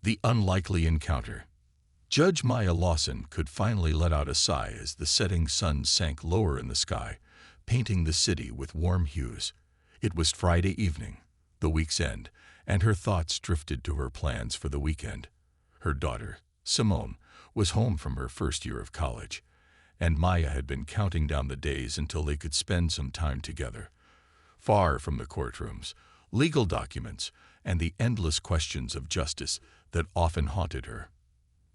The unlikely encounter. Judge Maya Lawson could finally let out a sigh as the setting sun sank lower in the sky, painting the city with warm hues. It was Friday evening, the week's end, and her thoughts drifted to her plans for the weekend. Her daughter, Simone, was home from her first year of college, and Maya had been counting down the days until they could spend some time together, far from the courtrooms, legal documents, and the endless questions of justice that often haunted her.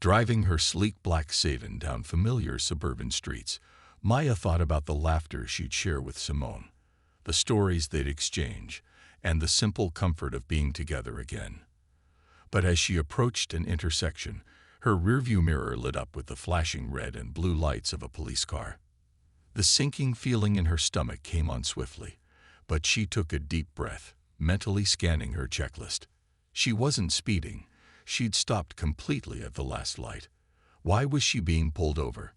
Driving her sleek black sedan down familiar suburban streets, Maya thought about the laughter she'd share with Simone, the stories they'd exchange, and the simple comfort of being together again. But as she approached an intersection, her rearview mirror lit up with the flashing red and blue lights of a police car. The sinking feeling in her stomach came on swiftly, but she took a deep breath, mentally scanning her checklist. She wasn't speeding. She'd stopped completely at the last light. Why was she being pulled over?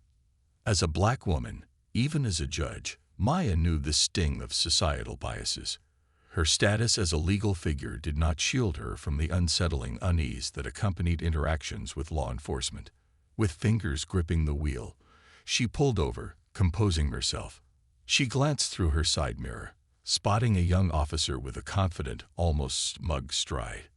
As a black woman, even as a judge, Maya knew the sting of societal biases. Her status as a legal figure did not shield her from the unsettling unease that accompanied interactions with law enforcement. With fingers gripping the wheel, she pulled over, composing herself. She glanced through her side mirror, spotting a young officer with a confident, almost smug stride.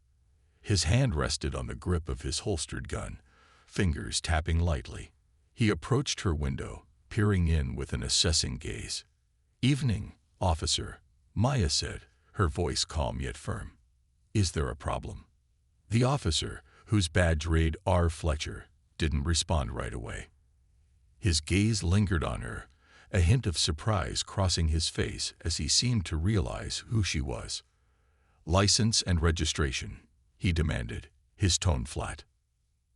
His hand rested on the grip of his holstered gun, fingers tapping lightly. He approached her window, peering in with an assessing gaze. "Evening, officer," Maya said, her voice calm yet firm. "Is there a problem?" The officer, whose badge read R. Fletcher, didn't respond right away. His gaze lingered on her, a hint of surprise crossing his face as he seemed to realize who she was. "License and registration," he demanded, his tone flat.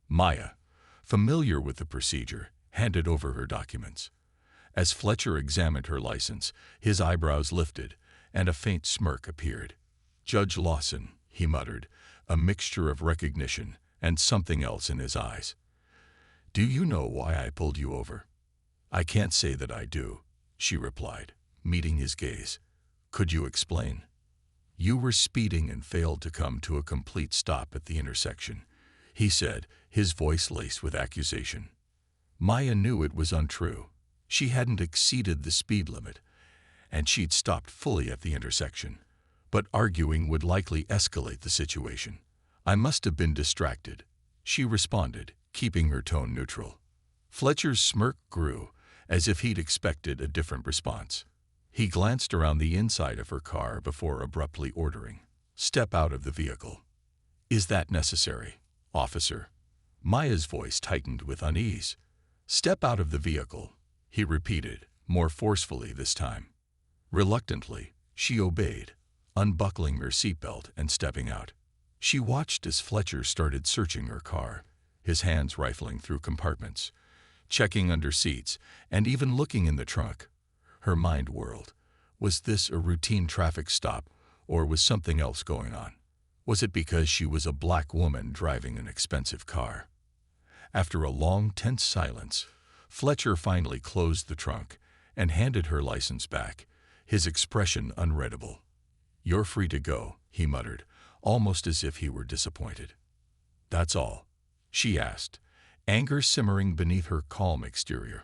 Maya, familiar with the procedure, handed over her documents. As Fletcher examined her license, his eyebrows lifted, and a faint smirk appeared. "Judge Lawson," he muttered, a mixture of recognition and something else in his eyes. "Do you know why I pulled you over?" "I can't say that I do," she replied, meeting his gaze. "Could you explain?" "You were speeding and failed to come to a complete stop at the intersection," he said, his voice laced with accusation. Maya knew it was untrue. She hadn't exceeded the speed limit, and she'd stopped fully at the intersection. But arguing would likely escalate the situation. "I must have been distracted," she responded, keeping her tone neutral. Fletcher's smirk grew, as if he'd expected a different response. He glanced around the inside of her car before abruptly ordering, "Step out of the vehicle." "Is that necessary, officer?" Maya's voice tightened with unease. "Step out of the vehicle," he repeated, more forcefully this time. Reluctantly, she obeyed, unbuckling her seatbelt and stepping out. She watched as Fletcher started searching her car, his hands rifling through compartments, checking under seats, and even looking in the trunk. Her mind whirled. Was this a routine traffic stop, or was something else going on? Was it because she was a black woman driving an expensive car? After a long, tense silence, Fletcher finally closed the trunk and handed her license back, his expression unreadable. "You're free to go," he muttered, almost as if he were disappointed. "That's all?" she asked, anger simmering beneath her calm exterior.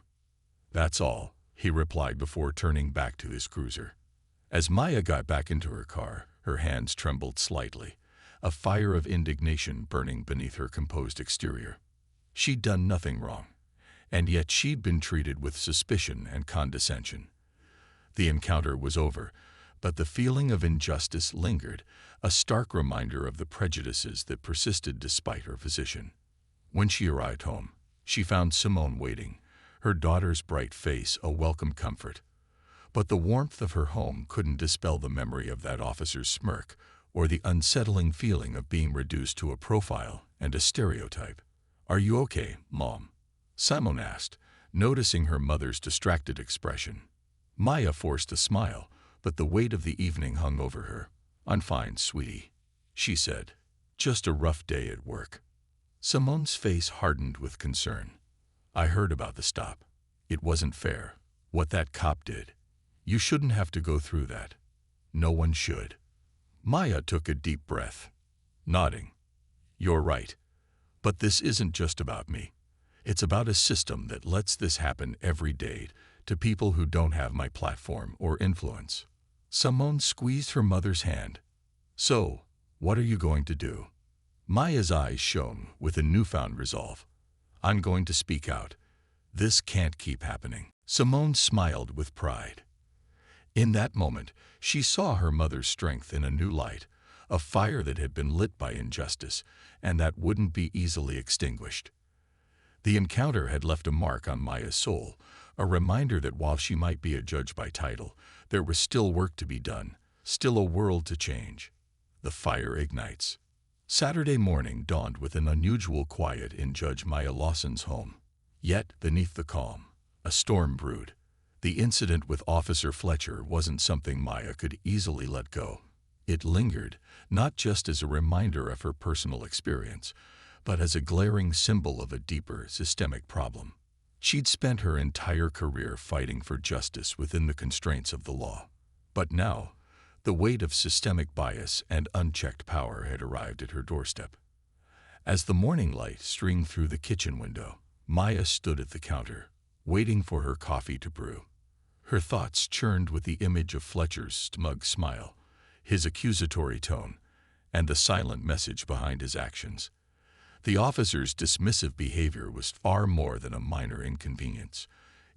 "That's all," he replied before turning back to his cruiser. As Maya got back into her car, her hands trembled slightly, a fire of indignation burning beneath her composed exterior. She'd done nothing wrong, and yet she'd been treated with suspicion and condescension. The encounter was over, but the feeling of injustice lingered, a stark reminder of the prejudices that persisted despite her position. When she arrived home, she found Simone waiting, her daughter's bright face a welcome comfort. But the warmth of her home couldn't dispel the memory of that officer's smirk or the unsettling feeling of being reduced to a profile and a stereotype. "Are you okay, Mom?" Simone asked, noticing her mother's distracted expression. Maya forced a smile, but the weight of the evening hung over her. "I'm fine, sweetie," she said. "Just a rough day at work." Simone's face hardened with concern. "I heard about the stop. It wasn't fair, what that cop did. You shouldn't have to go through that. No one should." Maya took a deep breath, nodding. "You're right. But this isn't just about me. It's about a system that lets this happen every day to people who don't have my platform or influence. Simone squeezed her mother's hand. So, what are you going to do? Maya's eyes shone with a newfound resolve. I'm going to speak out. This can't keep happening. Simone smiled with pride. In that moment, she saw her mother's strength in a new light, a fire that had been lit by injustice and that wouldn't be easily extinguished. The encounter had left a mark on Maya's soul, a reminder that while she might be a judge by title, there was still work to be done, still a world to change. The fire ignites. Saturday morning dawned with an unusual quiet in Judge Maya Lawson's home. Yet, beneath the calm, a storm brewed. The incident with Officer Fletcher wasn't something Maya could easily let go. It lingered, not just as a reminder of her personal experience, but as a glaring symbol of a deeper, systemic problem. She'd spent her entire career fighting for justice within the constraints of the law. But now, the weight of systemic bias and unchecked power had arrived at her doorstep. As the morning light streamed through the kitchen window, Maya stood at the counter, waiting for her coffee to brew. Her thoughts churned with the image of Fletcher's smug smile, his accusatory tone, and the silent message behind his actions. The officer's dismissive behavior was far more than a minor inconvenience.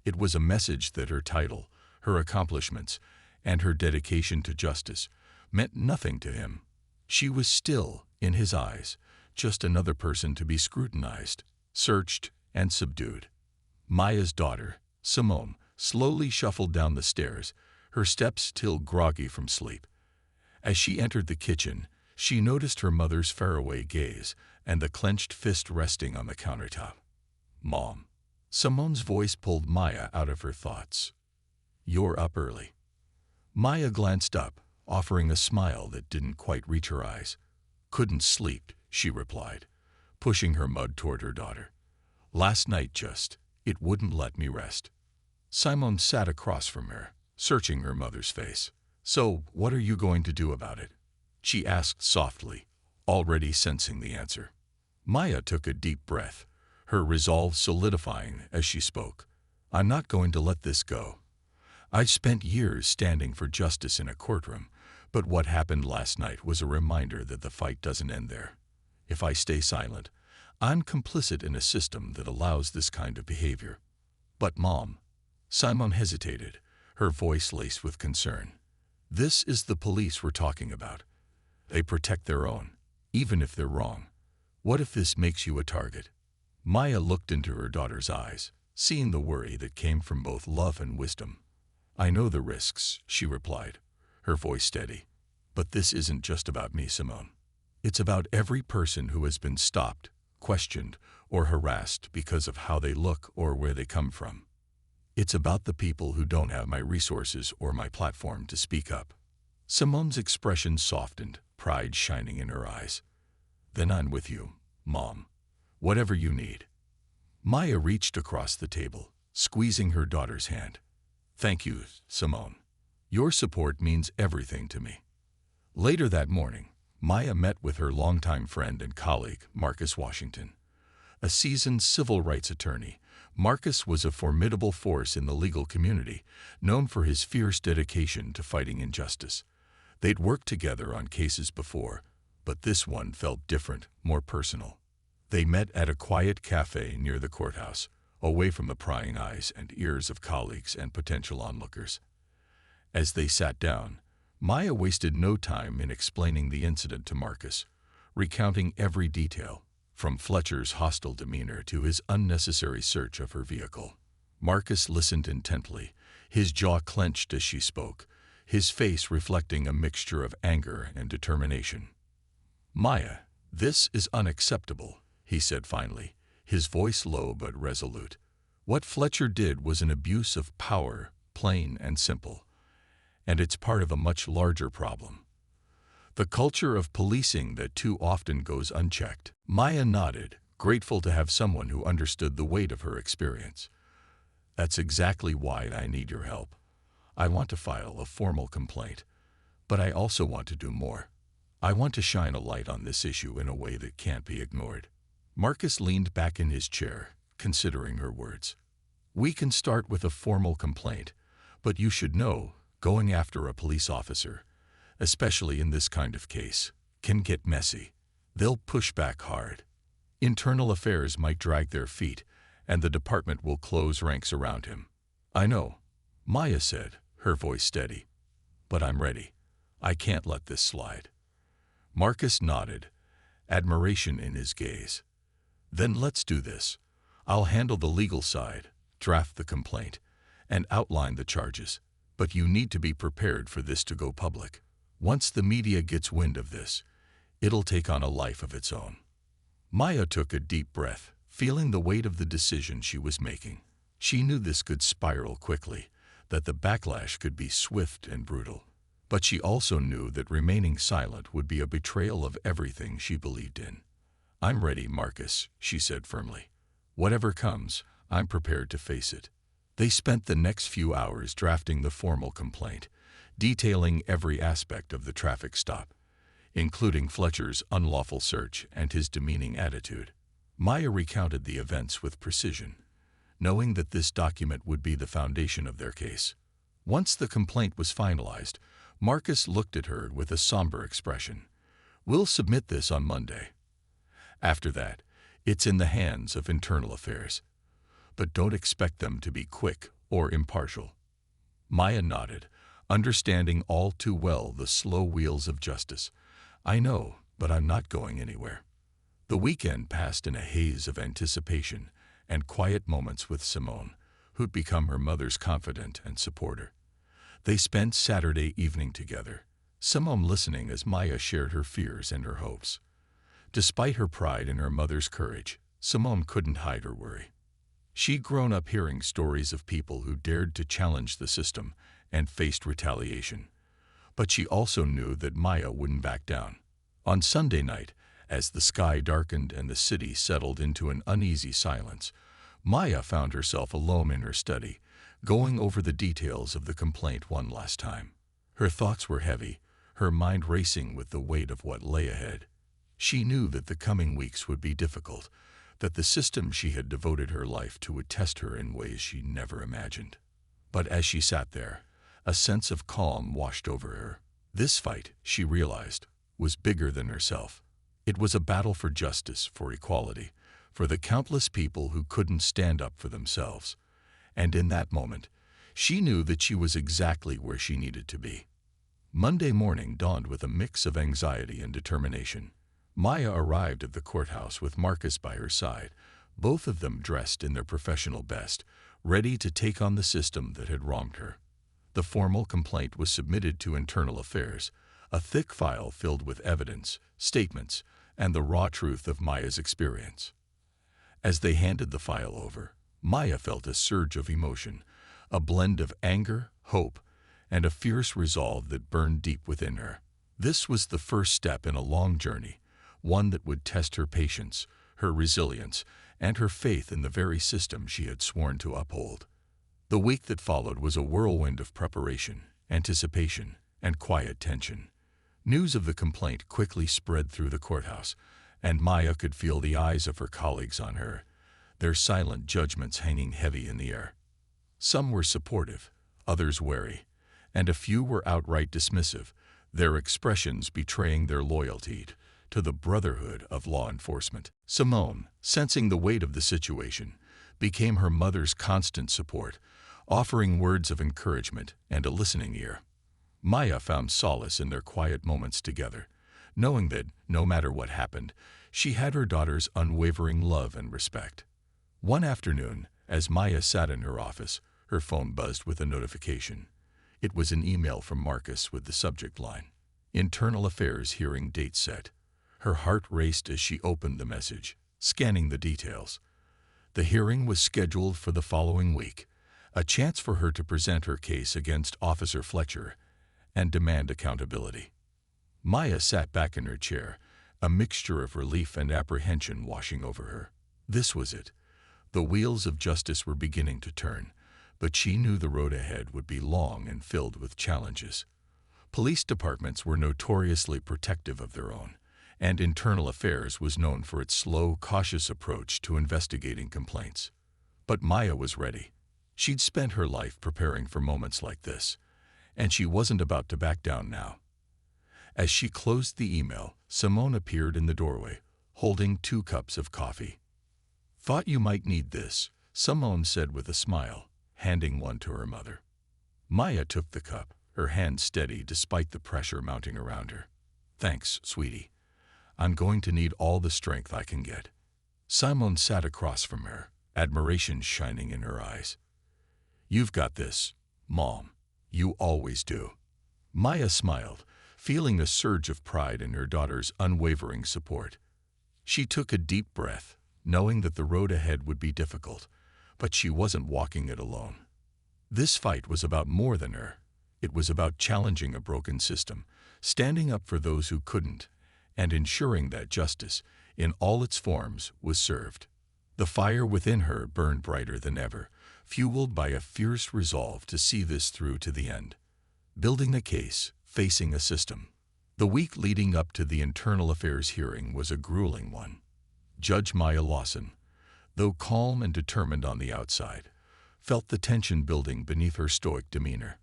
It was a message that her title, her accomplishments, and her dedication to justice meant nothing to him. She was still, in his eyes, just another person to be scrutinized, searched, and subdued. Maya's daughter, Simone, slowly shuffled down the stairs, her steps still groggy from sleep. As she entered the kitchen, she noticed her mother's faraway gaze and the clenched fist resting on the countertop. "Mom." Simone's voice pulled Maya out of her thoughts. "You're up early." Maya glanced up, offering a smile that didn't quite reach her eyes. "Couldn't sleep," she replied, pushing her mug toward her daughter. "Last night it wouldn't let me rest." Simone sat across from her, searching her mother's face. "So, what are you going to do about it?" she asked softly, already sensing the answer. Maya took a deep breath, her resolve solidifying as she spoke. "I'm not going to let this go. I've spent years standing for justice in a courtroom, but what happened last night was a reminder that the fight doesn't end there. If I stay silent, I'm complicit in a system that allows this kind of behavior." "But Mom," Simone hesitated, her voice laced with concern. "This is the police we're talking about. They protect their own, even if they're wrong. What if this makes you a target?" Maya looked into her daughter's eyes, seeing the worry that came from both love and wisdom. "I know the risks," she replied, her voice steady. "But this isn't just about me, Simone. It's about every person who has been stopped, questioned, or harassed because of how they look or where they come from. It's about the people who don't have my resources or my platform to speak up." Simone's expression softened, pride shining in her eyes. "Then I'm with you, Mom. Whatever you need." Maya reached across the table, squeezing her daughter's hand. "Thank you, Simone. Your support means everything to me." Later that morning, Maya met with her longtime friend and colleague, Marcus Washington. A seasoned civil rights attorney, Marcus was a formidable force in the legal community, known for his fierce dedication to fighting injustice. They'd worked together on cases before, but this one felt different, more personal. They met at a quiet cafe near the courthouse, away from the prying eyes and ears of colleagues and potential onlookers. As they sat down, Maya wasted no time in explaining the incident to Marcus, recounting every detail, from Fletcher's hostile demeanor to his unnecessary search of her vehicle. Marcus listened intently, his jaw clenched as she spoke, his face reflecting a mixture of anger and determination. "Maya, this is unacceptable," he said finally, his voice low but resolute. "What Fletcher did was an abuse of power, plain and simple. And it's part of a much larger problem. The culture of policing that too often goes unchecked." Maya nodded, grateful to have someone who understood the weight of her experience. "That's exactly why I need your help. I want to file a formal complaint, but I also want to do more. I want to shine a light on this issue in a way that can't be ignored." Marcus leaned back in his chair, considering her words. "We can start with a formal complaint, but you should know, going after a police officer, especially in this kind of case, can get messy. They'll push back hard. Internal affairs might drag their feet, and the department will close ranks around him." "I know," Maya said, her voice steady. "But I'm ready. I can't let this slide." Marcus nodded, admiration in his gaze. "Then let's do this. I'll handle the legal side, draft the complaint, and outline the charges. But you need to be prepared for this to go public. Once the media gets wind of this, it'll take on a life of its own." Maya took a deep breath, feeling the weight of the decision she was making. She knew this could spiral quickly, that the backlash could be swift and brutal. But she also knew that remaining silent would be a betrayal of everything she believed in. "I'm ready, Marcus," she said firmly. "Whatever comes, I'm prepared to face it." They spent the next few hours drafting the formal complaint, detailing every aspect of the traffic stop, including Fletcher's unlawful search and his demeaning attitude. Maya recounted the events with precision, knowing that this document would be the foundation of their case. Once the complaint was finalized, Marcus looked at her with a somber expression. "We'll submit this on Monday. After that, it's in the hands of internal affairs. But don't expect them to be quick or impartial." Maya nodded, understanding all too well the slow wheels of justice. "I know, but I'm not going anywhere." The weekend passed in a haze of anticipation and quiet moments with Simone, who'd become her mother's confidant and supporter. They spent Saturday evening together, Simone listening as Maya shared her fears and her hopes. Despite her pride in her mother's courage, Simone couldn't hide her worry. She'd grown up hearing stories of people who dared to challenge the system and faced retaliation. But she also knew that Maya wouldn't back down. On Sunday night, as the sky darkened and the city settled into an uneasy silence, Maya found herself alone in her study, going over the details of the complaint one last time. Her thoughts were heavy, her mind racing with the weight of what lay ahead. She knew that the coming weeks would be difficult, that the system she had devoted her life to would test her in ways she never imagined. But as she sat there, a sense of calm washed over her. This fight, she realized, was bigger than herself. It was a battle for justice, for equality, for the countless people who couldn't stand up for themselves. And in that moment, she knew that she was exactly where she needed to be. Monday morning dawned with a mix of anxiety and determination. Maya arrived at the courthouse with Marcus by her side, both of them dressed in their professional best, ready to take on the system that had wronged her. The formal complaint was submitted to Internal Affairs, a thick file filled with evidence, statements, and the raw truth of Maya's experience. As they handed the file over, Maya felt a surge of emotion, a blend of anger, hope, and a fierce resolve that burned deep within her. This was the first step in a long journey, one that would test her patience, her resilience, and her faith in the very system she had sworn to uphold. The week that followed was a whirlwind of preparation, anticipation, and quiet tension. News of the complaint quickly spread through the courthouse, and Maya could feel the eyes of her colleagues on her, their silent judgments hanging heavy in the air. Some were supportive, others wary, and a few were outright dismissive, their expressions betraying their loyalty to the brotherhood of law enforcement. Simone, sensing the weight of the situation, became her mother's constant support, offering words of encouragement and a listening ear. Maya found solace in their quiet moments together, knowing that, no matter what happened, she had her daughter's unwavering love and respect. One afternoon, as Maya sat in her office, her phone buzzed with a notification. It was an email from Marcus with the subject line, "Internal Affairs hearing date set." Her heart raced as she opened the message, scanning the details. The hearing was scheduled for the following week, a chance for her to present her case against Officer Fletcher and demand accountability. Maya sat back in her chair, a mixture of relief and apprehension washing over her. This was it. The wheels of justice were beginning to turn, but she knew the road ahead would be long and filled with challenges. Police departments were notoriously protective of their own, and Internal Affairs was known for its slow, cautious approach to investigating complaints. But Maya was ready. She'd spent her life preparing for moments like this, and she wasn't about to back down now. As she closed the email, Simone appeared in the doorway, holding 2 cups of coffee. "Thought you might need this," Simone said with a smile, handing one to her mother. Maya took the cup, her hand steady despite the pressure mounting around her. "Thanks, sweetie. I'm going to need all the strength I can get." Simone sat across from her, admiration shining in her eyes. "You've got this, Mom. You always do." Maya smiled, feeling a surge of pride in her daughter's unwavering support. She took a deep breath, knowing that the road ahead would be difficult, but she wasn't walking it alone. This fight was about more than her. It was about challenging a broken system, standing up for those who couldn't, and ensuring that justice, in all its forms, was served. The fire within her burned brighter than ever, fueled by a fierce resolve to see this through to the end. Building a case, facing a system. The week leading up to the Internal Affairs hearing was a grueling one. Judge Maya Lawson, though calm and determined on the outside, felt the tension building beneath her stoic demeanor.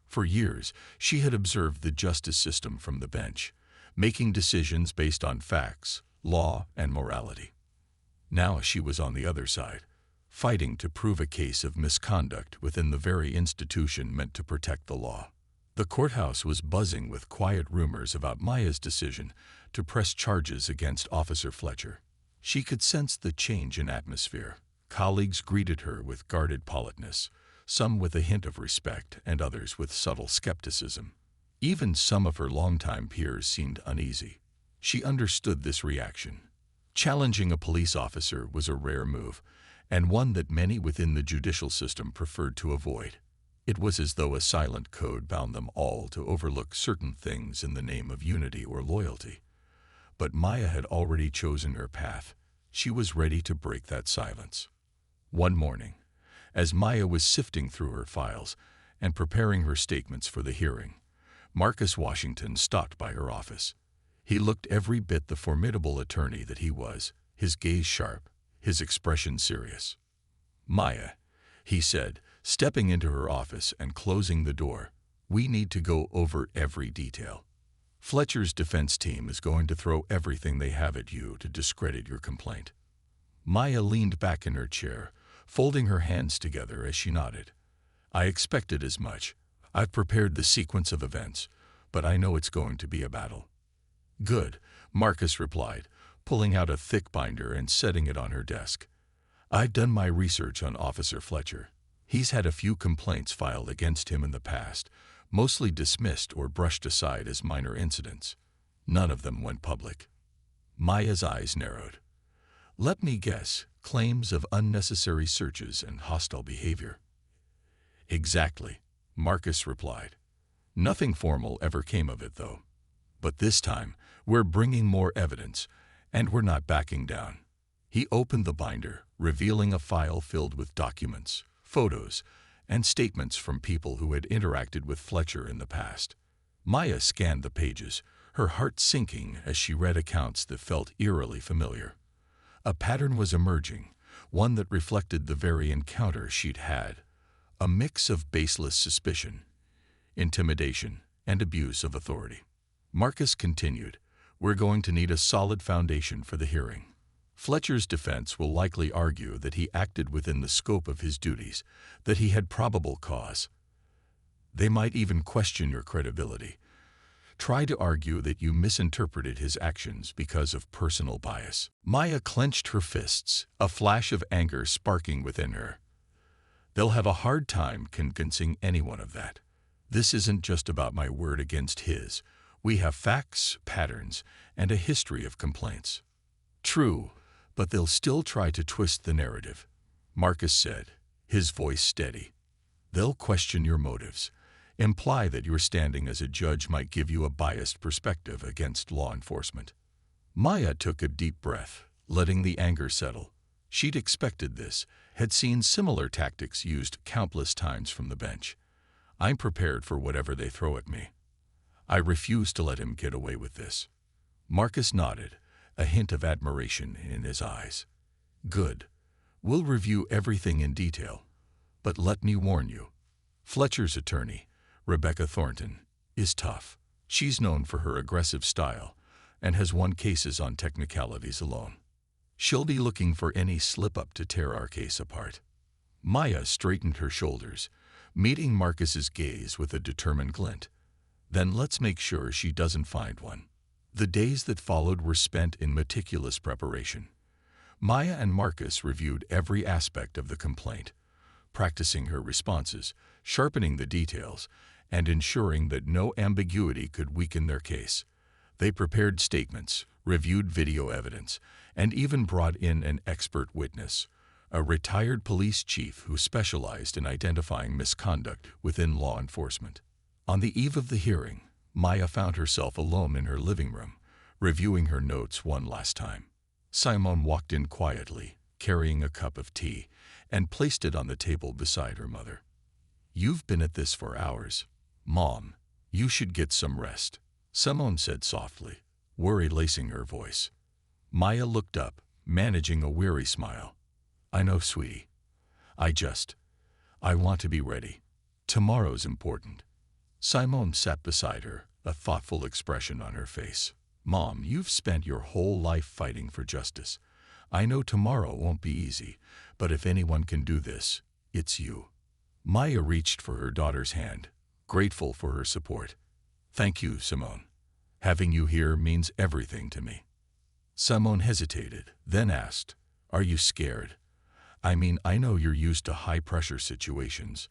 For years, she had observed the justice system from the bench, making decisions based on facts, law, and morality. Now she was on the other side, fighting to prove a case of misconduct within the very institution meant to protect the law. The courthouse was buzzing with quiet rumors about Maya's decision to press charges against Officer Fletcher. She could sense the change in atmosphere. Colleagues greeted her with guarded politeness, some with a hint of respect and others with subtle skepticism. Even some of her longtime peers seemed uneasy. She understood this reaction. Challenging a police officer was a rare move, and one that many within the judicial system preferred to avoid. It was as though a silent code bound them all to overlook certain things in the name of unity or loyalty. But Maya had already chosen her path. She was ready to break that silence. One morning, as Maya was sifting through her files and preparing her statements for the hearing, Marcus Washington stopped by her office. He looked every bit the formidable attorney that he was, his gaze sharp, his expression serious. "Maya," he said, stepping into her office and closing the door, "we need to go over every detail. Fletcher's defense team is going to throw everything they have at you to discredit your complaint." Maya leaned back in her chair, folding her hands together as she nodded. "I expected as much. I've prepared the sequence of events, but I know it's going to be a battle." "Good," Marcus replied, pulling out a thick binder and setting it on her desk. "I've done my research on Officer Fletcher. He's had a few complaints filed against him in the past, mostly dismissed or brushed aside as minor incidents. None of them went public." Maya's eyes narrowed. "Let me guess, claims of unnecessary searches and hostile behavior." "Exactly," Marcus replied. "Nothing formal ever came of it, though. But this time, we're bringing more evidence, and we're not backing down." He opened the binder, revealing a file filled with documents, photos, and statements from people who had interacted with Fletcher in the past. Maya scanned the pages, her heart sinking as she read accounts that felt eerily familiar. A pattern was emerging, one that reflected the very encounter she'd had. A mix of baseless suspicion, intimidation, and abuse of authority. Marcus continued, "We're going to need a solid foundation for the hearing. Fletcher's defense will likely argue that he acted within the scope of his duties, that he had probable cause. They might even question your credibility. Try to argue that you misinterpreted his actions because of personal bias." Maya clenched her fists, a flash of anger sparking within her. "They'll have a hard time convincing anyone of that. This isn't just about my word against his. We have facts, patterns, and a history of complaints." "True, but they'll still try to twist the narrative," Marcus said, his voice steady. "They'll question your motives, imply that your standing as a judge might give you a biased perspective against law enforcement." Maya took a deep breath, letting the anger settle. She'd expected this, had seen similar tactics used countless times from the bench. "I'm prepared for whatever they throw at me. I refuse to let him get away with this." Marcus nodded, a hint of admiration in his eyes. Good. We'll review everything in detail. But let me warn you, Fletcher's attorney, Rebecca Thornton, is tough. She's known for her aggressive style and has won cases on technicalities alone. She'll be looking for any slip-up to tear our case apart. Maya straightened her shoulders, meeting Marcus's gaze with a determined glint. Then let's make sure she doesn't find one. The days that followed were spent in meticulous preparation. Maya and Marcus reviewed every aspect of the complaint, practicing her responses, sharpening the details, and ensuring that no ambiguity could weaken their case. They prepared statements, reviewed video evidence, and even brought in an expert witness, a retired police chief who specialized in identifying misconduct within law enforcement. On the eve of the hearing, Maya found herself alone in her living room, reviewing her notes one last time. Simone walked in quietly, carrying a cup of tea, and placed it on the table beside her mother. "You've been at this for hours. Mom, you should get some rest," Simone said softly, worry lacing her voice. Maya looked up, managing a weary smile. "I know, sweetie. I want to be ready. Tomorrow's important." Simone sat beside her, a thoughtful expression on her face. "Mom, you've spent your whole life fighting for justice. I know tomorrow won't be easy, but if anyone can do this, it's you." Maya reached for her daughter's hand, grateful for her support. "Thank you, Simone. Having you here means everything to me." Simone hesitated, then asked, "Are you scared? I mean, I know you're used to high-pressure situations,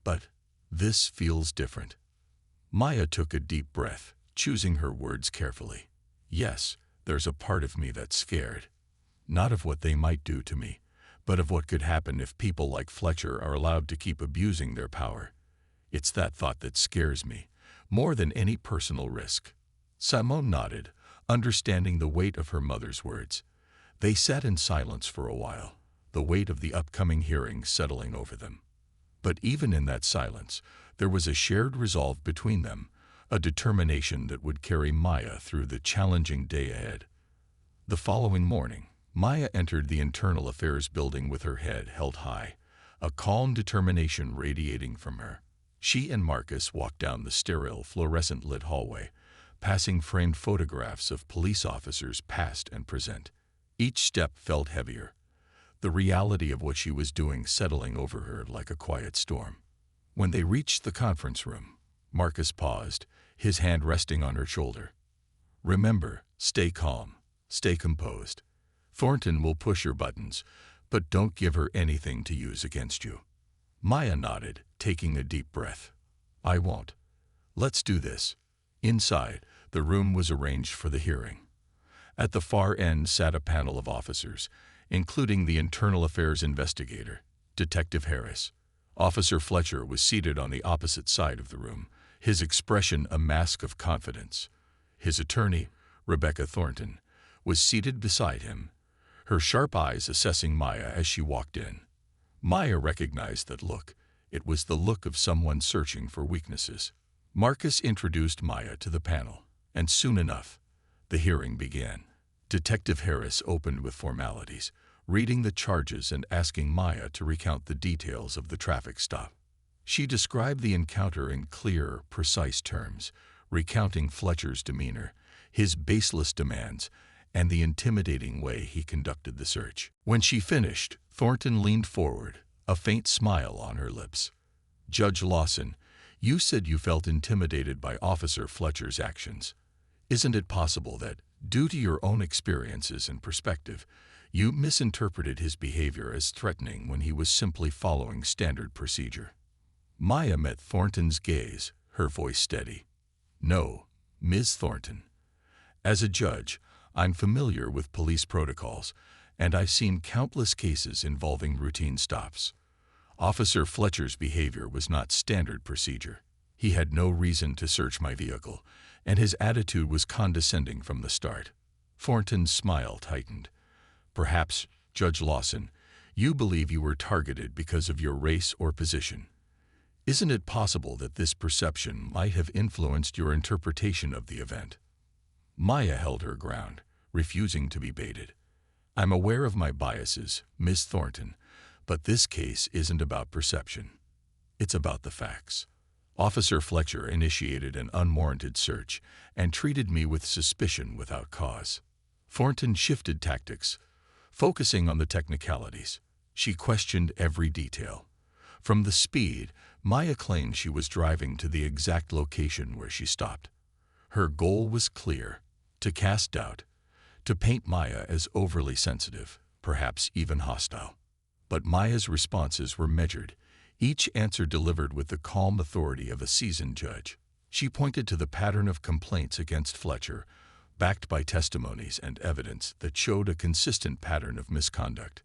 but this feels different." Maya took a deep breath, choosing her words carefully. "Yes, there's a part of me that's scared. Not of what they might do to me, but of what could happen if people like Fletcher are allowed to keep abusing their power. It's that thought that scares me, more than any personal risk." Simone nodded, understanding the weight of her mother's words. They sat in silence for a while, the weight of the upcoming hearing settling over them. But even in that silence, there was a shared resolve between them, a determination that would carry Maya through the challenging day ahead. The following morning, Maya entered the Internal Affairs building with her head held high, a calm determination radiating from her. She and Marcus walked down the sterile, fluorescent-lit hallway, passing framed photographs of police officers past and present. Each step felt heavier, the reality of what she was doing settling over her like a quiet storm. When they reached the conference room, Marcus paused, his hand resting on her shoulder. "Remember, stay calm, stay composed. Thornton will push your buttons, but don't give her anything to use against you." Maya nodded, taking a deep breath. "I won't. Let's do this." Inside, the room was arranged for the hearing. At the far end sat a panel of officers, including the Internal Affairs investigator, Detective Harris. Officer Fletcher was seated on the opposite side of the room, his expression a mask of confidence. His attorney, Rebecca Thornton, was seated beside him, her sharp eyes assessing Maya as she walked in. Maya recognized that look. It was the look of someone searching for weaknesses. Marcus introduced Maya to the panel, and soon enough, the hearing began. Detective Harris opened with formalities, reading the charges and asking Maya to recount the details of the traffic stop. She described the encounter in clear, precise terms, recounting Fletcher's demeanor, his baseless demands, and the intimidating way he conducted the search. When she finished, Thornton leaned forward, a faint smile on her lips. "Judge Lawson, you said you felt intimidated by Officer Fletcher's actions. Isn't it possible that, due to your own experiences and perspective, you misinterpreted his behavior as threatening when he was simply following standard procedure?" Maya met Thornton's gaze, her voice steady. "No, Ms. Thornton. As a judge, I'm familiar with police protocols, and I've seen countless cases involving routine stops. Officer Fletcher's behavior was not standard procedure. He had no reason to search my vehicle, and his attitude was condescending from the start." Thornton's smile tightened. "Perhaps, Judge Lawson, you believe you were targeted because of your race or position. Isn't it possible that this perception might have influenced your interpretation of the event?" Maya held her ground, refusing to be baited. "I'm aware of my biases, Miss Thornton, but this case isn't about perception. It's about the facts. Officer Fletcher initiated an unwarranted search and treated me with suspicion without cause." Thornton shifted tactics, focusing on the technicalities. She questioned every detail. From the speed, Maya claimed she was driving to the exact location where she stopped. Her goal was clear: to cast doubt, to paint Maya as overly sensitive, perhaps even hostile. But Maya's responses were measured, each answer delivered with the calm authority of a seasoned judge. She pointed to the pattern of complaints against Fletcher, backed by testimonies and evidence that showed a consistent pattern of misconduct.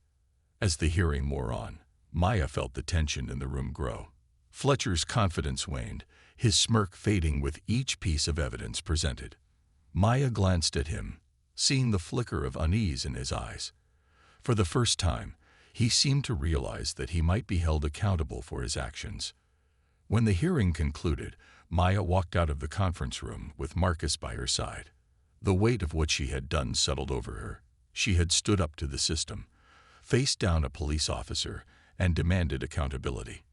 As the hearing wore on, Maya felt the tension in the room grow. Fletcher's confidence waned, his smirk fading with each piece of evidence presented. Maya glanced at him, seeing the flicker of unease in his eyes. For the first time, he seemed to realize that he might be held accountable for his actions. When the hearing concluded, Maya walked out of the conference room with Marcus by her side. The weight of what she had done settled over her. She had stood up to the system, faced down a police officer, and demanded accountability.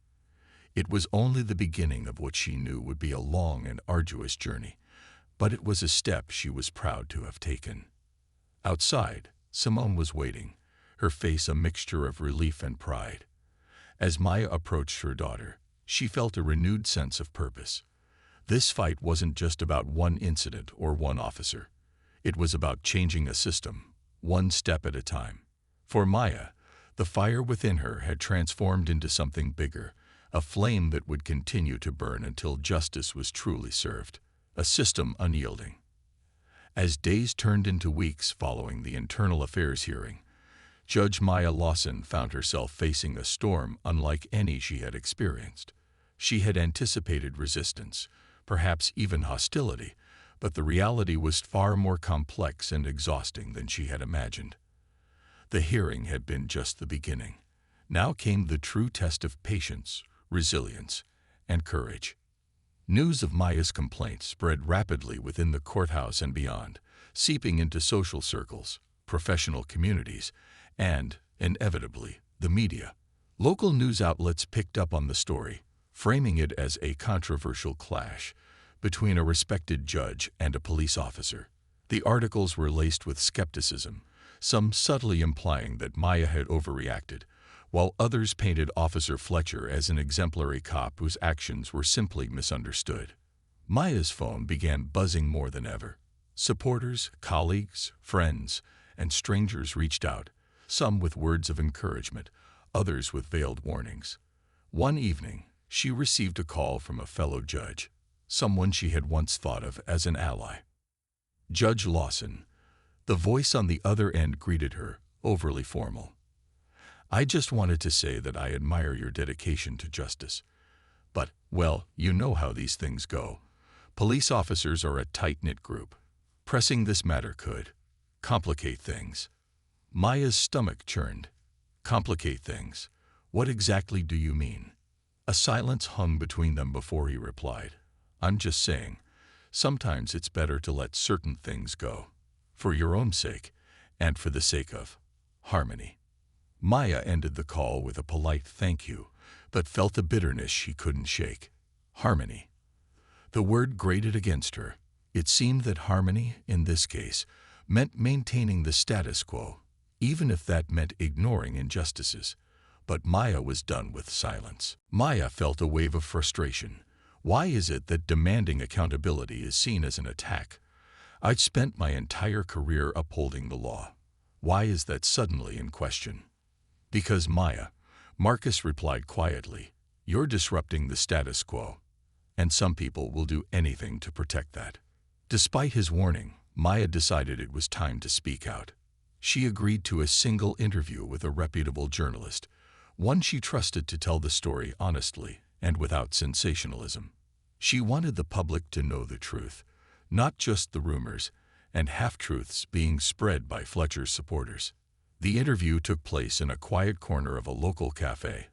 It was only the beginning of what she knew would be a long and arduous journey, but it was a step she was proud to have taken. Outside, Simone was waiting, her face a mixture of relief and pride. As Maya approached her daughter, she felt a renewed sense of purpose. This fight wasn't just about one incident or one officer. It was about changing a system, one step at a time. For Maya, the fire within her had transformed into something bigger, a flame that would continue to burn until justice was truly served, a system unyielding. As days turned into weeks following the internal affairs hearing, Judge Maya Lawson found herself facing a storm unlike any she had experienced. She had anticipated resistance, perhaps even hostility, but the reality was far more complex and exhausting than she had imagined. The hearing had been just the beginning. Now came the true test of patience, resilience, and courage. News of Maya's complaints spread rapidly within the courthouse and beyond, seeping into social circles, professional communities, and, inevitably, the media. Local news outlets picked up on the story, framing it as a controversial clash between a respected judge and a police officer. The articles were laced with skepticism, some subtly implying that Maya had overreacted, while others painted Officer Fletcher as an exemplary cop whose actions were simply misunderstood. Maya's phone began buzzing more than ever. Supporters, colleagues, friends, and strangers reached out, some with words of encouragement, others with veiled warnings. One evening, she received a call from a fellow judge, someone she had once thought of as an ally. Judge Lawson. The voice on the other end greeted her, overly formal. "I just wanted to say that I admire your dedication to justice. But, well, you know how these things go. Police officers are a tight-knit group. Pressing this matter could complicate things." Maya's stomach churned. Complicate things? What exactly do you mean? A silence hung between them before he replied. "I'm just saying, sometimes it's better to let certain things go. For your own sake, and for the sake of harmony." Maya ended the call with a polite thank you, but felt a bitterness she couldn't shake. Harmony. The word grated against her. It seemed that harmony, in this case, meant maintaining the status quo, even if that meant ignoring injustices. But Maya was done with silence. Maya felt a wave of frustration. Why is it that demanding accountability is seen as an attack? I'd spent my entire career upholding the law. Why is that suddenly in question? "Because Maya," Marcus replied quietly, "you're disrupting the status quo, and some people will do anything to protect that." Despite his warning, Maya decided it was time to speak out. She agreed to a single interview with a reputable journalist, one she trusted to tell the story honestly and without sensationalism. She wanted the public to know the truth, not just the rumors and half-truths being spread by Fletcher's supporters. The interview took place in a quiet corner of a local cafe,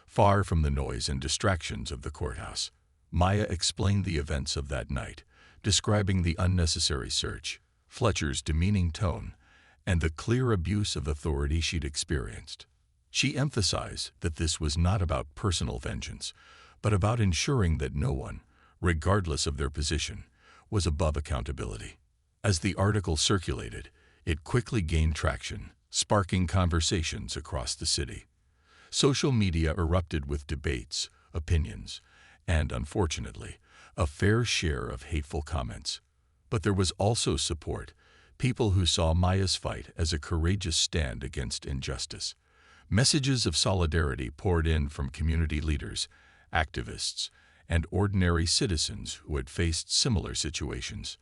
far from the noise and distractions of the courthouse. Maya explained the events of that night, describing the unnecessary search, Fletcher's demeaning tone, and the clear abuse of authority she'd experienced. She emphasized that this was not about personal vengeance, but about ensuring that no one, regardless of their position, was above accountability. As the article circulated, it quickly gained traction, sparking conversations across the city. Social media erupted with debates, opinions, and, unfortunately, a fair share of hateful comments. But there was also support, people who saw Maya's fight as a courageous stand against injustice. Messages of solidarity poured in from community leaders, activists, and ordinary citizens who had faced similar situations.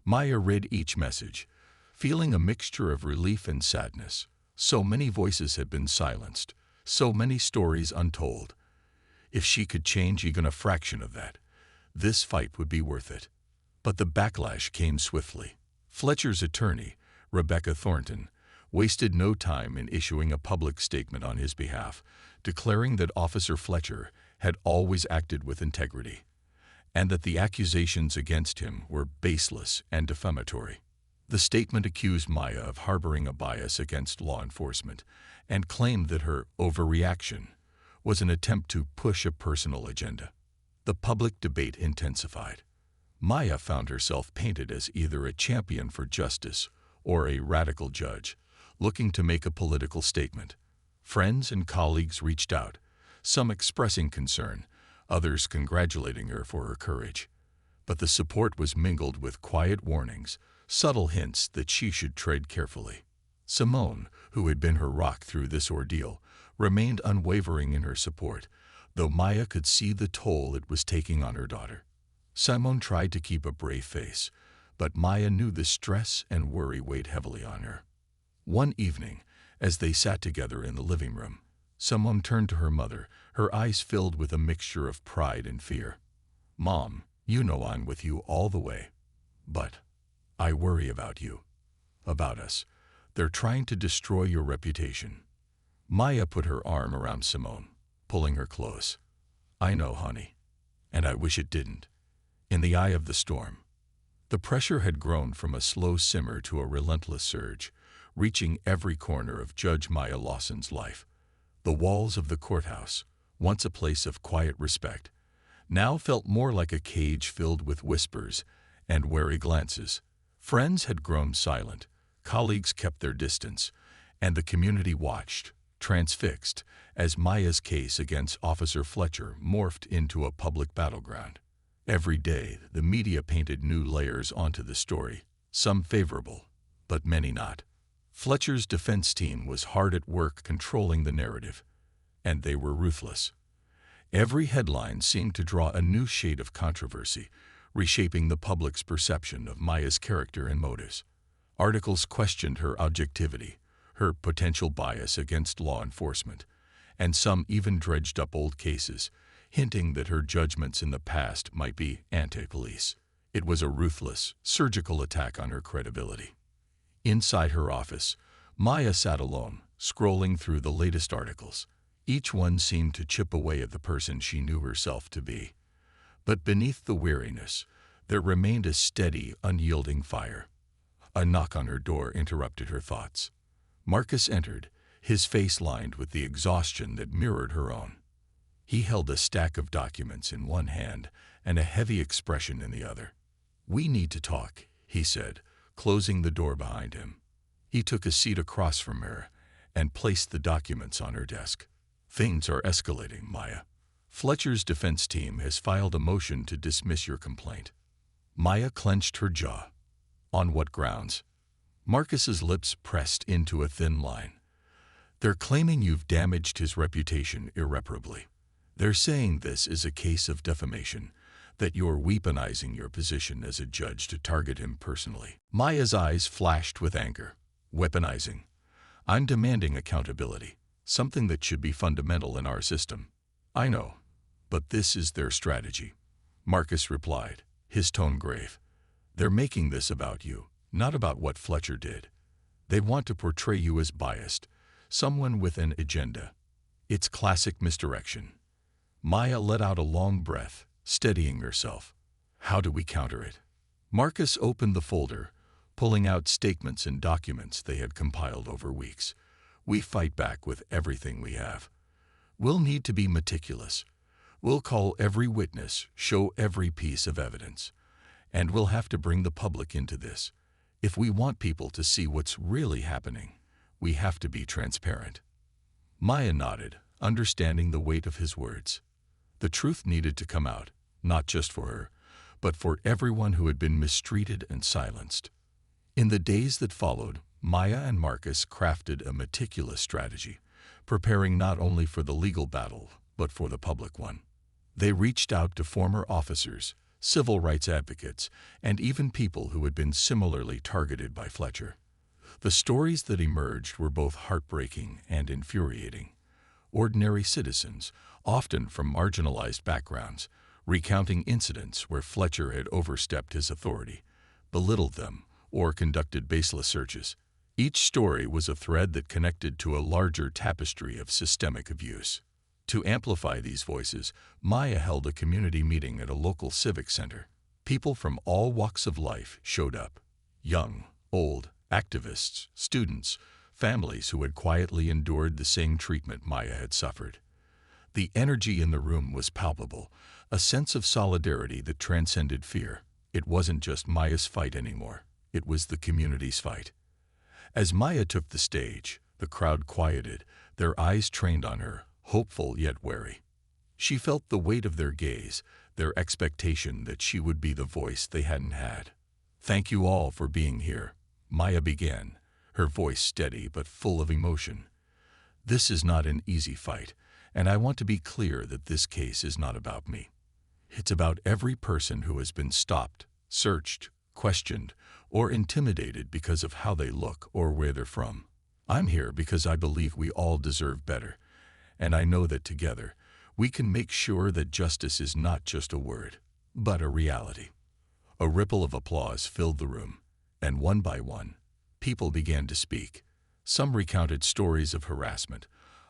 Maya read each message, feeling a mixture of relief and sadness. So many voices had been silenced, so many stories untold. If she could change even a fraction of that, this fight would be worth it. But the backlash came swiftly. Fletcher's attorney, Rebecca Thornton, wasted no time in issuing a public statement on his behalf, declaring that Officer Fletcher had always acted with integrity, and that the accusations against him were baseless and defamatory. The statement accused Maya of harboring a bias against law enforcement and claimed that her overreaction was an attempt to push a personal agenda. The public debate intensified. Maya found herself painted as either a champion for justice or a radical judge, looking to make a political statement. Friends and colleagues reached out, some expressing concern, others congratulating her for her courage. But the support was mingled with quiet warnings, subtle hints that she should tread carefully. Simone, who had been her rock through this ordeal, remained unwavering in her support, though Maya could see the toll it was taking on her daughter. Simone tried to keep a brave face, but Maya knew the stress and worry weighed heavily on her. One evening, as they sat together in the living room, Simone turned to her mother, her eyes filled with a mixture of pride and fear. "Mom, you know I'm with you all the way. But I worry about you, about us. They're trying to destroy your reputation." Maya put her arm around Simone, pulling her close. "I know, honey, and I wish it didn't." In the eye of the storm, the pressure had grown from a slow simmer to a relentless surge, reaching every corner of Judge Maya Lawson's life. The walls of the courthouse, once a place of quiet respect, now felt more like a cage filled with whispers and wary glances. Friends had grown silent, colleagues kept their distance, and the community watched, transfixed, as Maya's case against Officer Fletcher morphed into a public battleground. Every day, the media painted new layers onto the story, some favorable, but many not. Fletcher's defense team was hard at work controlling the narrative, and they were ruthless. Every headline seemed to draw a new shade of controversy, reshaping the public's perception of Maya's character and motives. Articles questioned her objectivity, her potential bias against law enforcement, and some even dredged up old cases, hinting that her judgments in the past might be anti-police. It was a ruthless, surgical attack on her credibility. Inside her office, Maya sat alone, scrolling through the latest articles. Each one seemed to chip away at the person she knew herself to be. But beneath the weariness, there remained a steady, unyielding fire. A knock on her door interrupted her thoughts. Marcus entered, his face lined with the exhaustion that mirrored her own. He held a stack of documents in one hand and a heavy expression in the other. "We need to talk," he said, closing the door behind him. He took a seat across from her and placed the documents on her desk. "Things are escalating, Maya. Fletcher's defense team has filed a motion to dismiss your complaint." Maya clenched her jaw. "On what grounds?" Marcus's lips pressed into a thin line. "They're claiming you've damaged his reputation irreparably. They're saying this is a case of defamation, that you're weaponizing your position as a judge to target him personally." Maya's eyes flashed with anger. "Weaponizing? I'm demanding accountability, something that should be fundamental in our system." "I know, but this is their strategy," Marcus replied, his tone grave. "They're making this about you, not about what Fletcher did. They want to portray you as biased, someone with an agenda. It's classic misdirection." Maya let out a long breath, steadying herself. "How do we counter it?" Marcus opened the folder, pulling out statements and documents they had compiled over weeks. We fight back with everything we have. We'll need to be meticulous. We'll call every witness, show every piece of evidence. And we'll have to bring the public into this. If we want people to see what's really happening, we have to be transparent. Maya nodded, understanding the weight of his words. The truth needed to come out, not just for her, but for everyone who had been mistreated and silenced. In the days that followed, Maya and Marcus crafted a meticulous strategy, preparing not only for the legal battle, but for the public one. They reached out to former officers, civil rights advocates, and even people who had been similarly targeted by Fletcher. The stories that emerged were both heartbreaking and infuriating. Ordinary citizens, often from marginalized backgrounds, recounting incidents where Fletcher had overstepped his authority, belittled them, or conducted baseless searches. Each story was a thread that connected to a larger tapestry of systemic abuse. To amplify these voices, Maya held a community meeting at a local civic center. People from all walks of life showed up. Young, old, activists, students, families who had quietly endured the same treatment Maya had suffered. The energy in the room was palpable, a sense of solidarity that transcended fear. It wasn't just Maya's fight anymore. It was the community's fight. As Maya took the stage, the crowd quieted, their eyes trained on her, hopeful yet wary. She felt the weight of their gaze, their expectation that she would be the voice they hadn't had. "Thank you all for being here," Maya began, her voice steady but full of emotion. "This is not an easy fight, and I want to be clear that this case is not about me. It's about every person who has been stopped, searched, questioned, or intimidated because of how they look or where they're from. I'm here because I believe we all deserve better, and I know that together, we can make sure that justice is not just a word, but a reality." A ripple of applause filled the room, and one by one, people began to speak. Some recounted stories of harassment,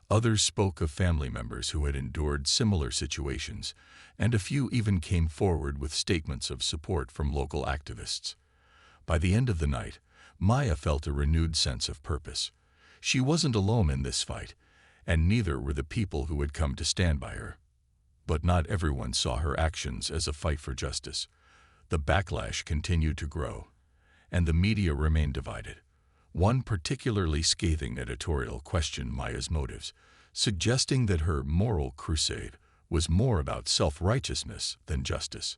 others spoke of family members who had endured similar situations, and a few even came forward with statements of support from local activists. By the end of the night, Maya felt a renewed sense of purpose. She wasn't alone in this fight, and neither were the people who had come to stand by her. But not everyone saw her actions as a fight for justice. The backlash continued to grow, and the media remained divided. One particularly scathing editorial questioned Maya's motives, suggesting that her moral crusade was more about self-righteousness than justice.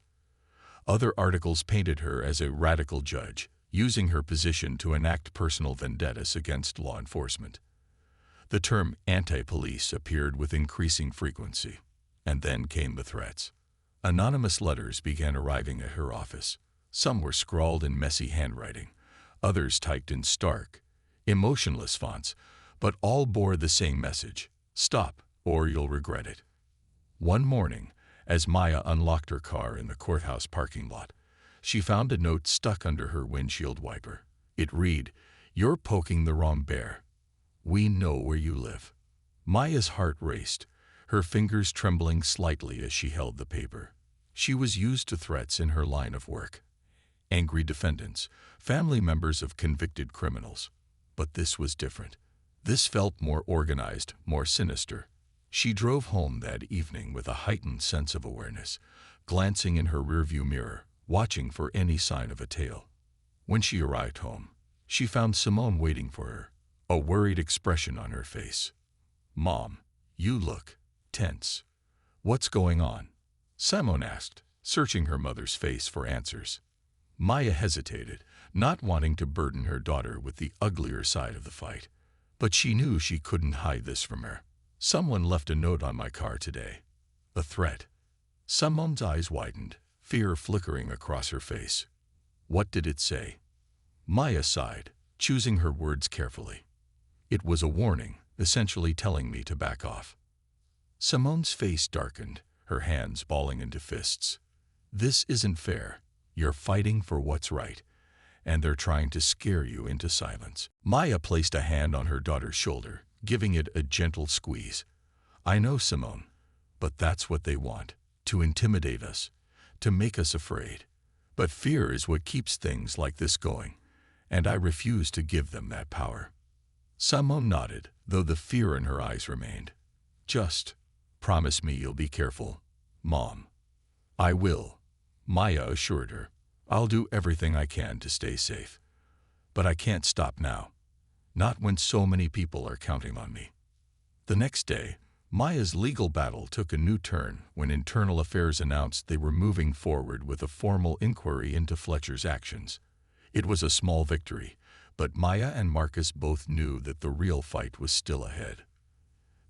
Other articles painted her as a radical judge, using her position to enact personal vendettas against law enforcement. The term anti-police appeared with increasing frequency, and then came the threats. Anonymous letters began arriving at her office. Some were scrawled in messy handwriting, others typed in stark, emotionless fonts, but all bore the same message: stop, or you'll regret it. One morning, as Maya unlocked her car in the courthouse parking lot, she found a note stuck under her windshield wiper. It read, "You're poking the wrong bear. We know where you live." Maya's heart raced, her fingers trembling slightly as she held the paper. She was used to threats in her line of work. Angry defendants, family members of convicted criminals. But this was different. This felt more organized, more sinister. She drove home that evening with a heightened sense of awareness, glancing in her rearview mirror, watching for any sign of a tail. When she arrived home, she found Simone waiting for her, a worried expression on her face. "Mom, you look tense. What's going on?" Simone asked, searching her mother's face for answers. Maya hesitated, not wanting to burden her daughter with the uglier side of the fight. But she knew she couldn't hide this from her. "Someone left a note on my car today. A threat." Simone's eyes widened, fear flickering across her face. "What did it say?" Maya sighed, choosing her words carefully. "It was a warning, essentially telling me to back off." Simone's face darkened, her hands balling into fists. "This isn't fair. You're fighting for what's right, and they're trying to scare you into silence." Maya placed a hand on her daughter's shoulder, giving it a gentle squeeze. "I know, Simone, but that's what they want, to intimidate us, to make us afraid. But fear is what keeps things like this going, and I refuse to give them that power. Simone nodded, though the fear in her eyes remained. Just promise me you'll be careful, Mom. I will, Maya assured her. I'll do everything I can to stay safe. But I can't stop now. Not when so many people are counting on me. The next day, Maya's legal battle took a new turn when Internal Affairs announced they were moving forward with a formal inquiry into Fletcher's actions. It was a small victory, but Maya and Marcus both knew that the real fight was still ahead.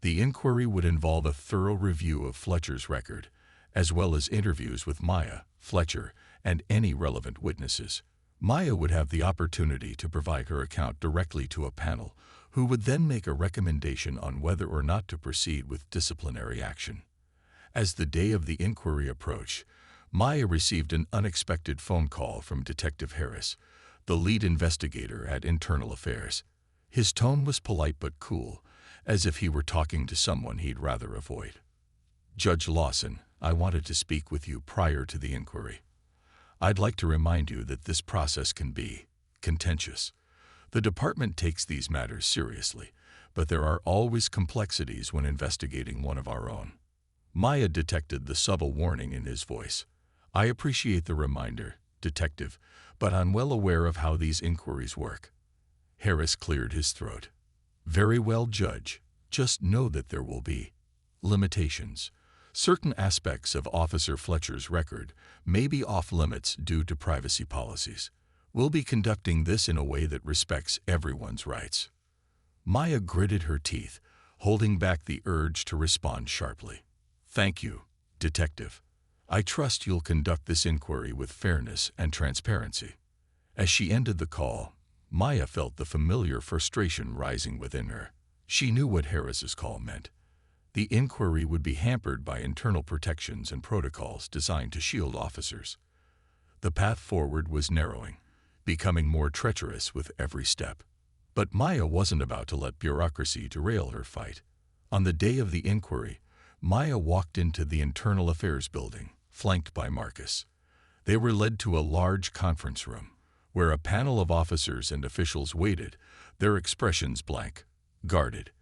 The inquiry would involve a thorough review of Fletcher's record, as well as interviews with Maya, Fletcher, and any relevant witnesses. Maya would have the opportunity to provide her account directly to a panel, who would then make a recommendation on whether or not to proceed with disciplinary action. As the day of the inquiry approached, Maya received an unexpected phone call from Detective Harris, the lead investigator at Internal Affairs. His tone was polite but cool, as if he were talking to someone he'd rather avoid. Judge Lawson, I wanted to speak with you prior to the inquiry. I'd like to remind you that this process can be contentious. The department takes these matters seriously, but there are always complexities when investigating one of our own. Maya detected the subtle warning in his voice. I appreciate the reminder, Detective, but I'm well aware of how these inquiries work. Harris cleared his throat. Very well, Judge. Just know that there will be limitations. Certain aspects of Officer Fletcher's record may be off-limits due to privacy policies. We'll be conducting this in a way that respects everyone's rights. Maya gritted her teeth, holding back the urge to respond sharply. Thank you, Detective. I trust you'll conduct this inquiry with fairness and transparency. As she ended the call, Maya felt the familiar frustration rising within her. She knew what Harris's call meant. The inquiry would be hampered by internal protections and protocols designed to shield officers. The path forward was narrowing, becoming more treacherous with every step. But Maya wasn't about to let bureaucracy derail her fight. On the day of the inquiry, Maya walked into the Internal Affairs building, flanked by Marcus. They were led to a large conference room, where a panel of officers and officials waited, their expressions blank, guarded.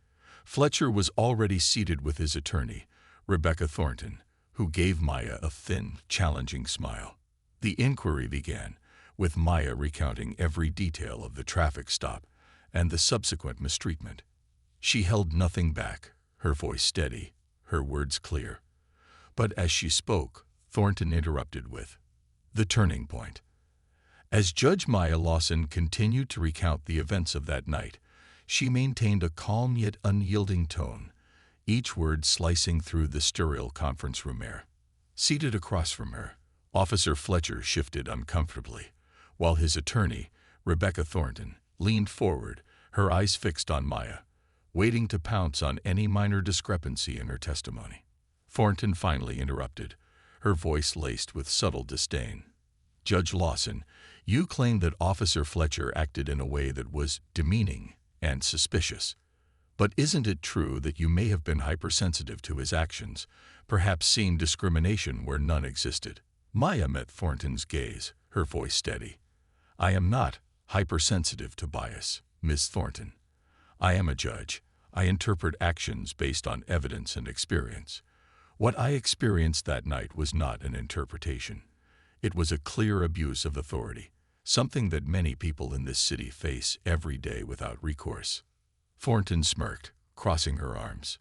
Fletcher was already seated with his attorney, Rebecca Thornton, who gave Maya a thin, challenging smile. The inquiry began, with Maya recounting every detail of the traffic stop and the subsequent mistreatment. She held nothing back, her voice steady, her words clear. But as she spoke, Thornton interrupted with, the turning point. As Judge Maya Lawson continued to recount the events of that night, she maintained a calm yet unyielding tone, each word slicing through the sterile conference room air. Seated across from her, Officer Fletcher shifted uncomfortably, while his attorney, Rebecca Thornton, leaned forward, her eyes fixed on Maya, waiting to pounce on any minor discrepancy in her testimony. Thornton finally interrupted, her voice laced with subtle disdain. Judge Lawson, you claim that Officer Fletcher acted in a way that was demeaning and suspicious. But isn't it true that you may have been hypersensitive to his actions, perhaps seeing discrimination where none existed? Maya met Thornton's gaze, her voice steady. I am not hypersensitive to bias, Miss Thornton. I am a judge. I interpret actions based on evidence and experience. What I experienced that night was not an interpretation. It was a clear abuse of authority, something that many people in this city face every day without recourse. Thornton smirked, crossing her arms.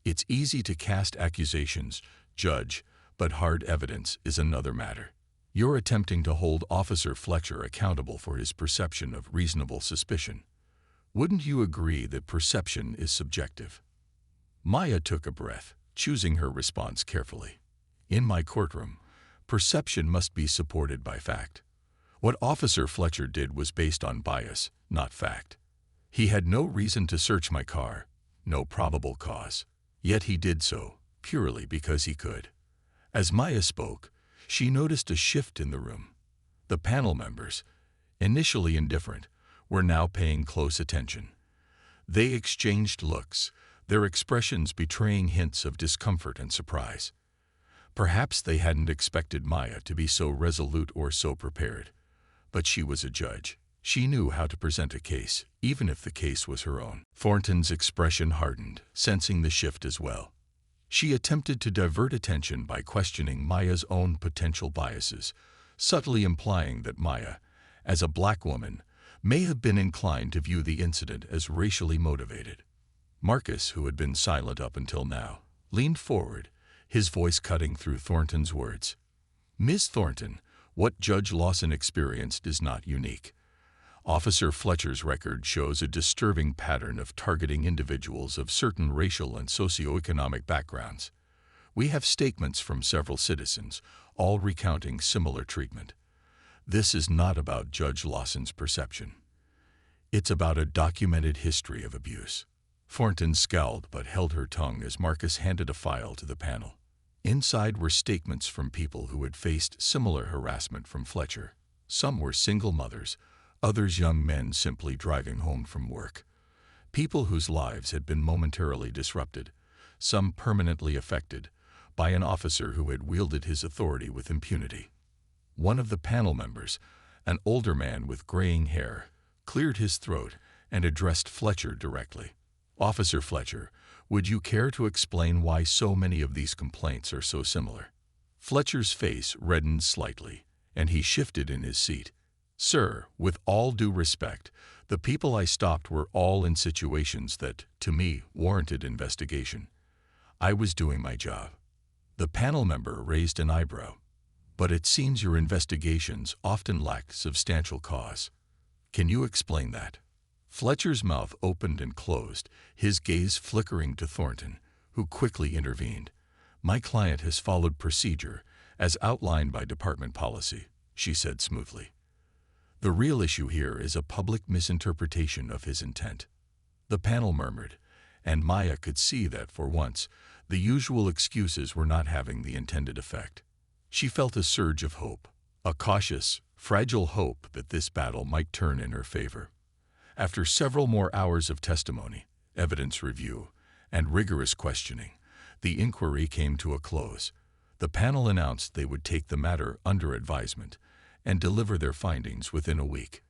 It's easy to cast accusations, Judge, but hard evidence is another matter. You're attempting to hold Officer Fletcher accountable for his perception of reasonable suspicion. Wouldn't you agree that perception is subjective? Maya took a breath, choosing her response carefully. In my courtroom, perception must be supported by fact. What Officer Fletcher did was based on bias, not fact. He had no reason to search my car, no probable cause. Yet he did so, purely because he could. As Maya spoke, she noticed a shift in the room. The panel members, initially indifferent, were now paying close attention. They exchanged looks, their expressions betraying hints of discomfort and surprise. Perhaps they hadn't expected Maya to be so resolute or so prepared. But she was a judge. She knew how to present a case, even if the case was her own. Thornton's expression hardened, sensing the shift as well. She attempted to divert attention by questioning Maya's own potential biases, subtly implying that Maya, as a black woman, may have been inclined to view the incident as racially motivated. Marcus, who had been silent up until now, leaned forward, his voice cutting through Thornton's words. "Miss Thornton, what Judge Lawson experienced is not unique. Officer Fletcher's record shows a disturbing pattern of targeting individuals of certain racial and socioeconomic backgrounds. We have statements from several citizens, all recounting similar treatment. This is not about Judge Lawson's perception. It's about a documented history of abuse." Thornton scowled but held her tongue as Marcus handed a file to the panel. Inside were statements from people who had faced similar harassment from Fletcher. Some were single mothers, others young men simply driving home from work. People whose lives had been momentarily disrupted, some permanently affected, by an officer who had wielded his authority with impunity. One of the panel members, an older man with graying hair, cleared his throat and addressed Fletcher directly. "Officer Fletcher, would you care to explain why so many of these complaints are so similar?" Fletcher's face reddened slightly, and he shifted in his seat. "Sir, with all due respect, the people I stopped were all in situations that, to me, warranted investigation. I was doing my job." The panel member raised an eyebrow. "But it seems your investigations often lack substantial cause. Can you explain that?" Fletcher's mouth opened and closed, his gaze flickering to Thornton, who quickly intervened. "My client has followed procedure, as outlined by department policy," she said smoothly. "The real issue here is a public misinterpretation of his intent." The panel murmured, and Maya could see that, for once, the usual excuses were not having the intended effect. She felt a surge of hope, a cautious, fragile hope that this battle might turn in her favor. After several more hours of testimony, evidence review, and rigorous questioning, the inquiry came to a close. The panel announced they would take the matter under advisement and deliver their findings within a week.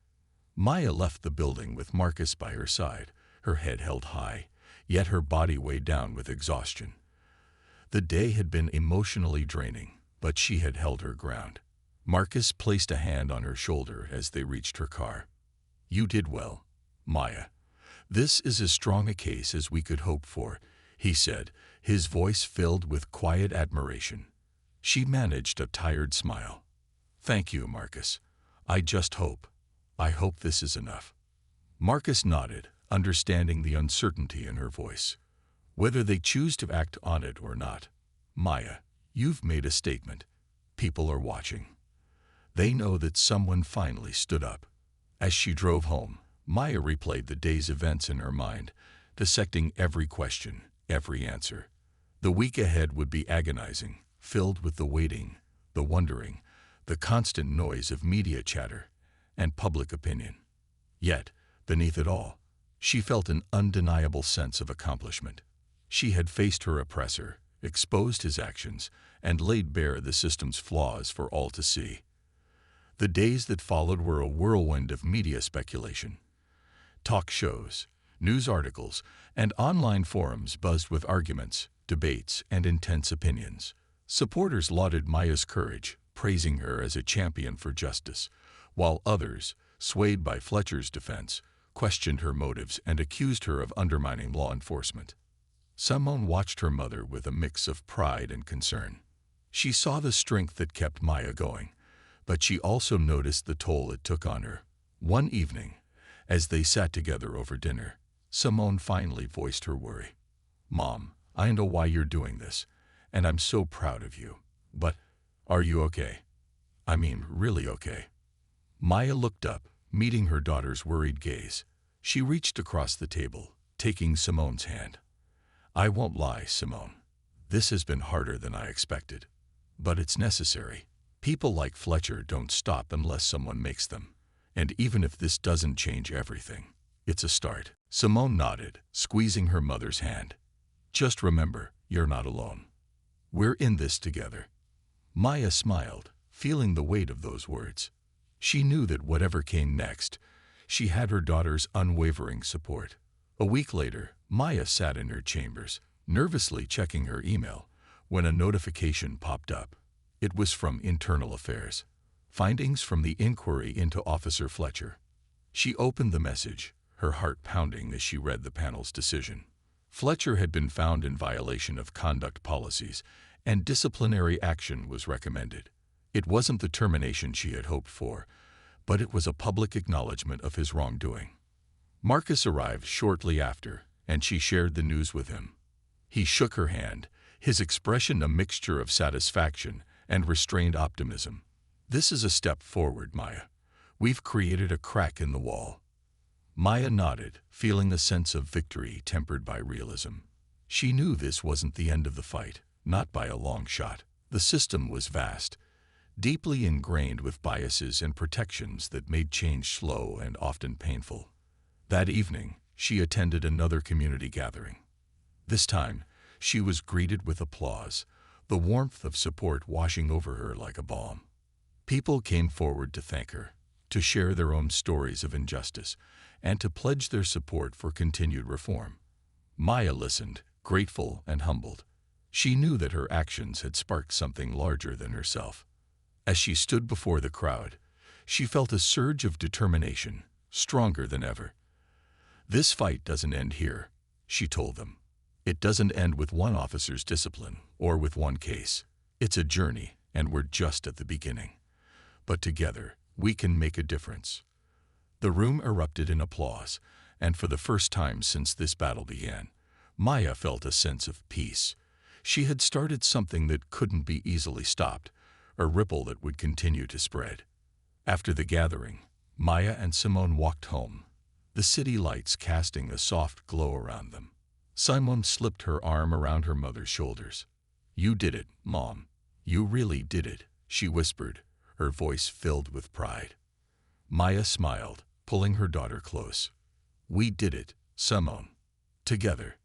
Maya left the building with Marcus by her side, her head held high, yet her body weighed down with exhaustion. The day had been emotionally draining, but she had held her ground. Marcus placed a hand on her shoulder as they reached her car. "You did well, Maya. This is as strong a case as we could hope for," he said, his voice filled with quiet admiration. She managed a tired smile. "Thank you, Marcus. I hope this is enough." Marcus nodded, understanding the uncertainty in her voice. "Whether they choose to act on it or not, Maya, you've made a statement. People are watching. They know that someone finally stood up." As she drove home, Maya replayed the day's events in her mind, dissecting every question, every answer. The week ahead would be agonizing, filled with the waiting, the wondering, the constant noise of media chatter and public opinion. Yet, beneath it all, she felt an undeniable sense of accomplishment. She had faced her oppressor, exposed his actions, and laid bare the system's flaws for all to see. The days that followed were a whirlwind of media speculation. Talk shows, news articles, and online forums buzzed with arguments, debates, and intense opinions. Supporters lauded Maya's courage, praising her as a champion for justice, while others, swayed by Fletcher's defense, questioned her motives and accused her of undermining law enforcement. Simone watched her mother with a mix of pride and concern. She saw the strength that kept Maya going, but she also noticed the toll it took on her. One evening, as they sat together over dinner, Simone finally voiced her worry. "Mom, I know why you're doing this, and I'm so proud of you. But are you okay? I mean, really okay?" Maya looked up, meeting her daughter's worried gaze. She reached across the table, taking Simone's hand. "I won't lie, Simone. This has been harder than I expected. But it's necessary. People like Fletcher don't stop unless someone makes them. And even if this doesn't change everything, it's a start." Simone nodded, squeezing her mother's hand. "Just remember, you're not alone. We're in this together." Maya smiled, feeling the weight of those words. She knew that whatever came next, She had her daughter's unwavering support. A week later, Maya sat in her chambers, nervously checking her email, when a notification popped up. It was from Internal Affairs. Findings from the inquiry into Officer Fletcher. She opened the message, her heart pounding as she read the panel's decision. Fletcher had been found in violation of conduct policies, and disciplinary action was recommended. It wasn't the termination she had hoped for, but it was a public acknowledgement of his wrongdoing. Marcus arrived shortly after, and she shared the news with him. He shook her hand, his expression a mixture of satisfaction and restrained optimism. "This is a step forward, Maya. We've created a crack in the wall." Maya nodded, feeling a sense of victory tempered by realism. She knew this wasn't the end of the fight, not by a long shot. The system was vast, deeply ingrained with biases and protections that made change slow and often painful. That evening, she attended another community gathering. This time, she was greeted with applause, the warmth of support washing over her like a balm. People came forward to thank her, to share their own stories of injustice, and to pledge their support for continued reform. Maya listened, grateful and humbled. She knew that her actions had sparked something larger than herself. As she stood before the crowd, she felt a surge of determination, stronger than ever. "This fight doesn't end here," she told them. "It doesn't end with one officer's discipline or with one case. It's a journey, and we're just at the beginning. But together, we can make a difference." The room erupted in applause, and for the first time since this battle began, Maya felt a sense of peace. She had started something that couldn't be easily stopped, a ripple that would continue to spread. After the gathering, Maya and Simone walked home, the city lights casting a soft glow around them. Simone slipped her arm around her mother's shoulders. "You did it, Mom. You really did it," she whispered, her voice filled with pride. Maya smiled, pulling her daughter close. "We did it, Simone. Together."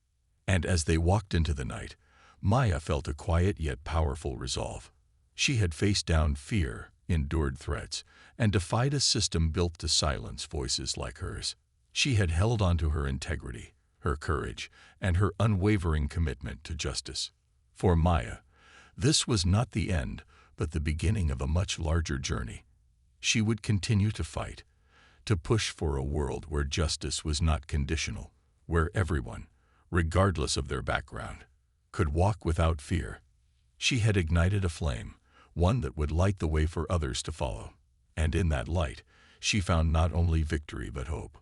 And as they walked into the night, Maya felt a quiet yet powerful resolve. She had faced down fear, endured threats, and defied a system built to silence voices like hers. She had held on to her integrity, her courage, and her unwavering commitment to justice. For Maya, this was not the end, but the beginning of a much larger journey. She would continue to fight, to push for a world where justice was not conditional, where everyone, regardless of their background, could walk without fear. She had ignited a flame, one that would light the way for others to follow. And in that light, she found not only victory but hope.